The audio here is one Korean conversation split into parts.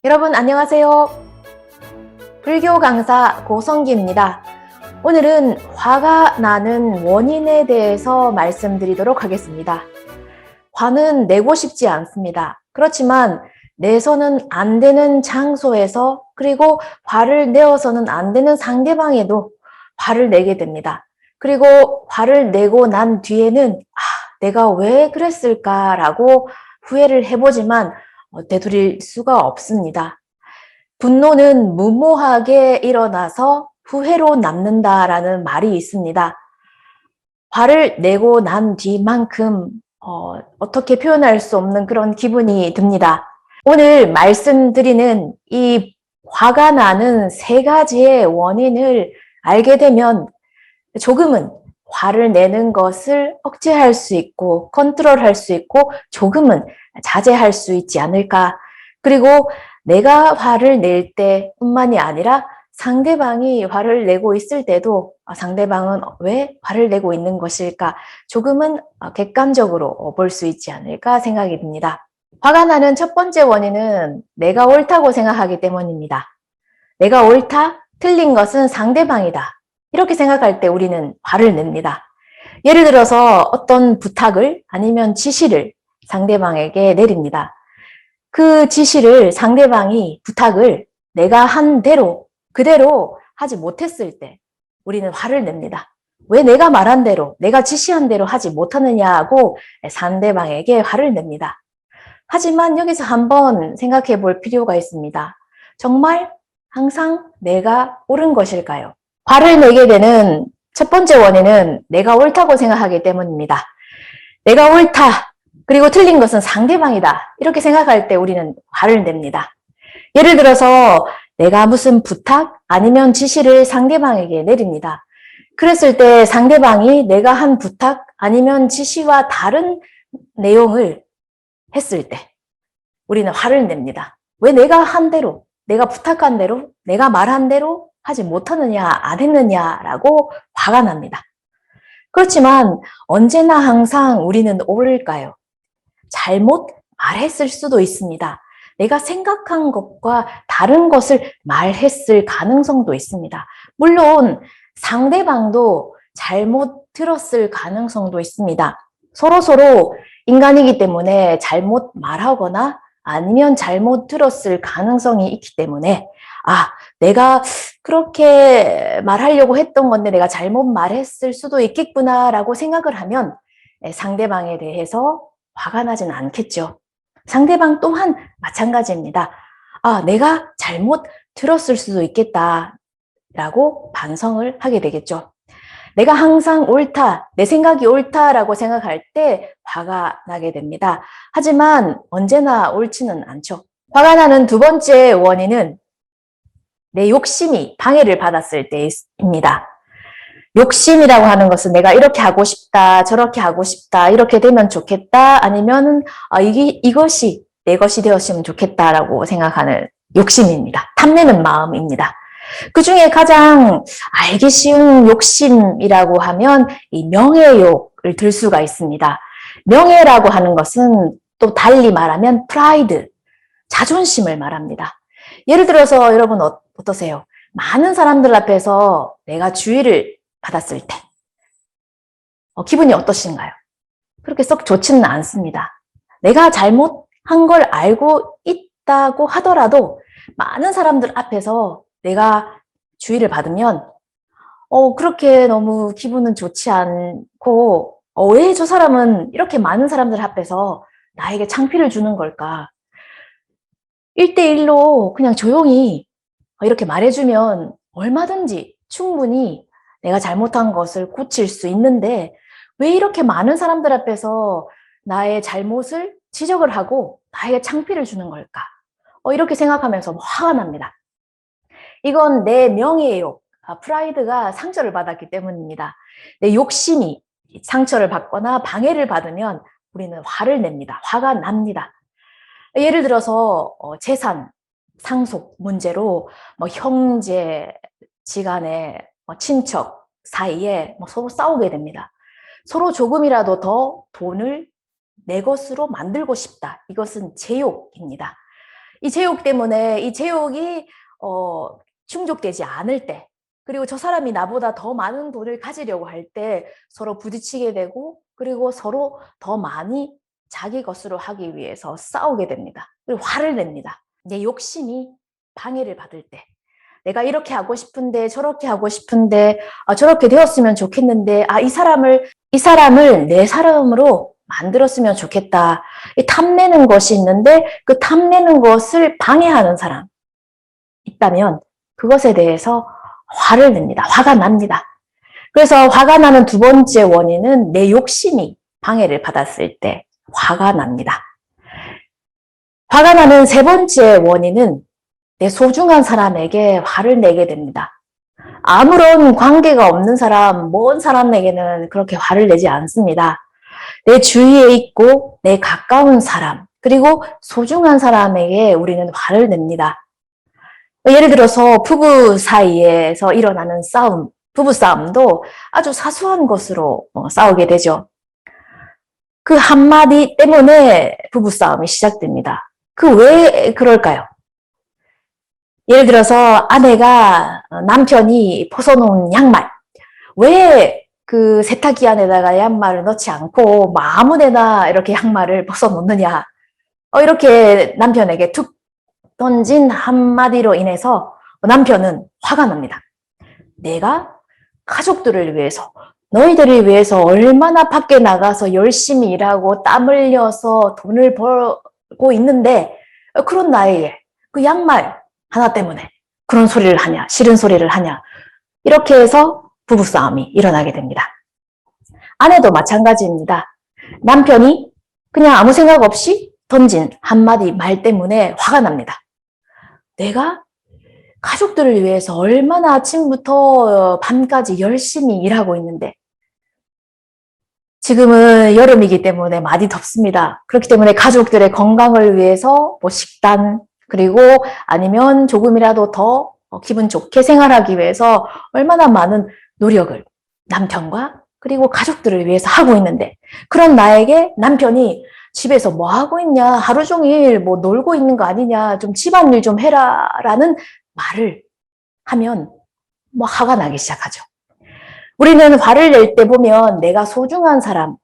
여러분 안녕하세요. 불교 강사 고성기입니다. 오늘은 화가 나는 원인에 대해서 말씀드리도록 하겠습니다. 화는 내고 싶지 않습니다. 그렇지만 내서는 안 되는 장소에서 그리고 화를 내어서는 안 되는 상대방에도 화를 내게 됩니다. 그리고 화를 내고 난 뒤에는 내가 왜 그랬을까라고 후회를 해보지만 되돌릴 수가 없습니다. 분노는 무모하게 일어나서 후회로 남는다라는 말이 있습니다. 화를 내고 난 뒤만큼 어떻게 표현할 수 없는 그런 기분이 듭니다. 오늘 말씀드리는 이 화가 나는 세 가지의 원인을 알게 되면 조금은 화를 내는 것을 억제할 수 있고 컨트롤할 수 있고 조금은 자제할 수 있지 않을까. 그리고 내가 화를 낼 때뿐만이 아니라 상대방이 화를 내고 있을 때도 상대방은 왜 화를 내고 있는 것일까 조금은 객관적으로 볼 수 있지 않을까 생각이 듭니다. 화가 나는 첫 번째 원인은 내가 옳다고 생각하기 때문입니다. 내가 옳다? 틀린 것은 상대방이다. 이렇게 생각할 때 우리는 화를 냅니다. 예를 들어서 어떤 부탁을 아니면 지시를 상대방에게 내립니다. 그 지시를 상대방이 부탁을 내가 한 대로 그대로 하지 못했을 때 우리는 화를 냅니다. 왜 내가 말한 대로 내가 지시한 대로 하지 못하느냐고 상대방에게 화를 냅니다. 하지만 여기서 한번 생각해 볼 필요가 있습니다. 정말 항상 내가 옳은 것일까요? 화를 내게 되는 첫 번째 원인은 내가 옳다고 생각하기 때문입니다. 내가 옳다. 그리고 틀린 것은 상대방이다. 이렇게 생각할 때 우리는 화를 냅니다. 예를 들어서 내가 무슨 부탁 아니면 지시를 상대방에게 내립니다. 그랬을 때 상대방이 내가 한 부탁 아니면 지시와 다른 내용을 했을 때 우리는 화를 냅니다. 왜 내가 한 대로, 내가 부탁한 대로, 내가 말한 대로 하지 못하느냐, 안 했느냐라고 화가 납니다. 그렇지만 언제나 항상 우리는 옳을까요? 잘못 말했을 수도 있습니다. 내가 생각한 것과 다른 것을 말했을 가능성도 있습니다. 물론 상대방도 잘못 들었을 가능성도 있습니다. 서로 인간이기 때문에 잘못 말하거나 아니면 잘못 들었을 가능성이 있기 때문에 내가 그렇게 말하려고 했던 건데 내가 잘못 말했을 수도 있겠구나라고 생각을 하면 상대방에 대해서 화가 나지는 않겠죠. 상대방 또한 마찬가지입니다. 내가 잘못 들었을 수도 있겠다라고 반성을 하게 되겠죠. 내가 항상 옳다, 내 생각이 옳다라고 생각할 때 화가 나게 됩니다. 하지만 언제나 옳지는 않죠. 화가 나는 두 번째 원인은 내 욕심이 방해를 받았을 때입니다. 욕심이라고 하는 것은 내가 이렇게 하고 싶다, 저렇게 하고 싶다, 이렇게 되면 좋겠다, 아니면 이것이 내 것이 되었으면 좋겠다라고 생각하는 욕심입니다. 탐내는 마음입니다. 그 중에 가장 알기 쉬운 욕심이라고 하면 이 명예욕을 들 수가 있습니다. 명예라고 하는 것은 또 달리 말하면 프라이드, 자존심을 말합니다. 예를 들어서 여러분 어떠세요? 많은 사람들 앞에서 내가 주의를 받았을 때 기분이 어떠신가요? 그렇게 썩 좋지는 않습니다. 내가 잘못한 걸 알고 있다고 하더라도 많은 사람들 앞에서 내가 주의를 받으면 그렇게 너무 기분은 좋지 않고 왜 저 사람은 이렇게 많은 사람들 앞에서 나에게 창피를 주는 걸까? 1대1로 그냥 조용히 이렇게 말해주면 얼마든지 충분히 내가 잘못한 것을 고칠 수 있는데 왜 이렇게 많은 사람들 앞에서 나의 잘못을 지적을 하고 나에게 창피를 주는 걸까? 이렇게 생각하면서 화가 납니다. 이건 내 명예욕, 프라이드가 상처를 받았기 때문입니다. 내 욕심이 상처를 받거나 방해를 받으면 우리는 화를 냅니다. 화가 납니다. 예를 들어서 재산, 상속 문제로 형제 지간에 친척 사이에 서로 싸우게 됩니다. 서로 조금이라도 더 돈을 내 것으로 만들고 싶다. 이것은 제 욕입니다. 이 제욕 때문에 이 제욕이 충족되지 않을 때, 그리고 저 사람이 나보다 더 많은 돈을 가지려고 할 때 서로 부딪히게 되고, 그리고 서로 더 많이 자기 것으로 하기 위해서 싸우게 됩니다. 그리고 화를 냅니다. 내 욕심이 방해를 받을 때, 내가 이렇게 하고 싶은데 저렇게 하고 싶은데 저렇게 되었으면 좋겠는데 이 사람을 내 사람으로 만들었으면 좋겠다. 탐내는 것이 있는데 그 탐내는 것을 방해하는 사람 있다면 그것에 대해서 화를 냅니다. 화가 납니다. 그래서 화가 나는 두 번째 원인은 내 욕심이 방해를 받았을 때 화가 납니다. 화가 나는 세 번째 원인은 내 소중한 사람에게 화를 내게 됩니다. 아무런 관계가 없는 사람, 먼 사람에게는 그렇게 화를 내지 않습니다. 내 주위에 있고 내 가까운 사람, 그리고 소중한 사람에게 우리는 화를 냅니다. 예를 들어서 부부 사이에서 일어나는 싸움, 부부싸움도 아주 사소한 것으로 싸우게 되죠. 그 한마디 때문에 부부싸움이 시작됩니다. 왜 그럴까요? 예를 들어서 아내가 남편이 벗어놓은 양말, 왜 그 세탁기 안에다가 양말을 넣지 않고 아무 데나 이렇게 양말을 벗어놓느냐. 이렇게 남편에게 툭 던진 한마디로 인해서 남편은 화가 납니다. 내가 가족들을 위해서, 너희들을 위해서 얼마나 밖에 나가서 열심히 일하고 땀 흘려서 돈을 벌고 있는데 그런 나에게 그 양말 하나 때문에 그런 소리를 하냐, 싫은 소리를 하냐. 이렇게 해서 부부싸움이 일어나게 됩니다. 아내도 마찬가지입니다. 남편이 그냥 아무 생각 없이 던진 한마디 말 때문에 화가 납니다. 내가 가족들을 위해서 얼마나 아침부터 밤까지 열심히 일하고 있는데 지금은 여름이기 때문에 많이 덥습니다. 그렇기 때문에 가족들의 건강을 위해서 식단, 그리고 아니면 조금이라도 더 기분 좋게 생활하기 위해서 얼마나 많은 노력을 남편과 그리고 가족들을 위해서 하고 있는데 그런 나에게 남편이 집에서 뭐 하고 있냐, 하루 종일 놀고 있는 거 아니냐, 좀 집안일 좀 해라 라는 말을 하면 화가 나기 시작하죠. 우리는 화를 낼 때 보면 내가 소중한 사람,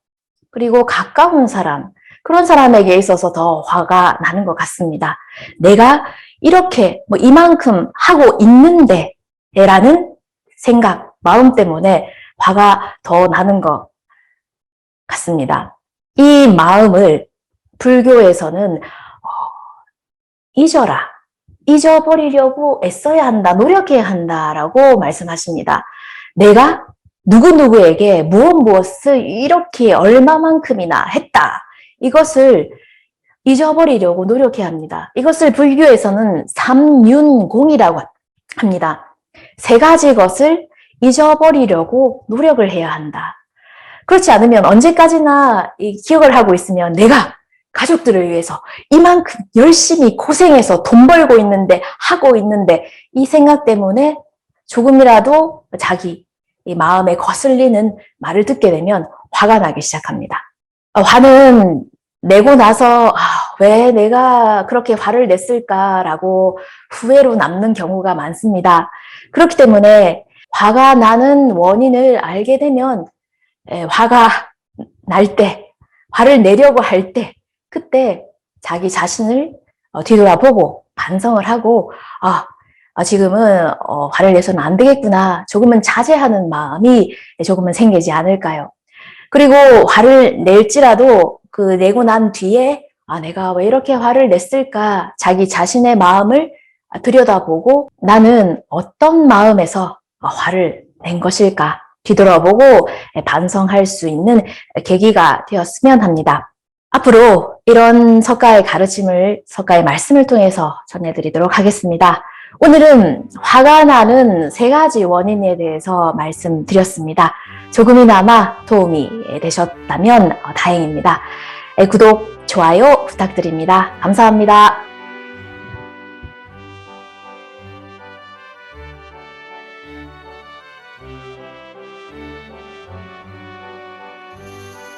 그리고 가까운 사람, 그런 사람에게 있어서 더 화가 나는 것 같습니다. 내가 이렇게 이만큼 하고 있는데 라는 생각, 마음 때문에 화가 더 나는 것 같습니다. 이 마음을 불교에서는 잊어버리려고 애써야 한다, 노력해야 한다라고 말씀하십니다. 내가 누구누구에게 무엇을 이렇게 얼마만큼이나 했다. 이것을 잊어버리려고 노력해야 합니다. 이것을 불교에서는 삼윤공이라고 합니다. 세 가지 것을 잊어버리려고 노력을 해야 한다. 그렇지 않으면 언제까지나 기억을 하고 있으면 내가 가족들을 위해서 이만큼 열심히 고생해서 돈 벌고 있는데, 하고 있는데 이 생각 때문에 조금이라도 자기 마음에 거슬리는 말을 듣게 되면 화가 나기 시작합니다. 화는 내고 나서 왜 내가 그렇게 화를 냈을까라고 후회로 남는 경우가 많습니다. 그렇기 때문에 화가 나는 원인을 알게 되면 화가 날 때, 화를 내려고 할 때, 그때 자기 자신을 뒤돌아보고 반성을 하고 지금은 화를 내서는 안 되겠구나. 조금은 자제하는 마음이 조금은 생기지 않을까요? 그리고 화를 낼지라도 그 내고 난 뒤에 내가 왜 이렇게 화를 냈을까? 자기 자신의 마음을 들여다보고 나는 어떤 마음에서 화를 낸 것일까? 뒤돌아보고 반성할 수 있는 계기가 되었으면 합니다. 앞으로 이런 석가의 가르침을, 석가의 말씀을 통해서 전해드리도록 하겠습니다. 오늘은 화가 나는 세 가지 원인에 대해서 말씀드렸습니다. 조금이나마 도움이 되셨다면 다행입니다. 구독, 좋아요 부탁드립니다. 감사합니다.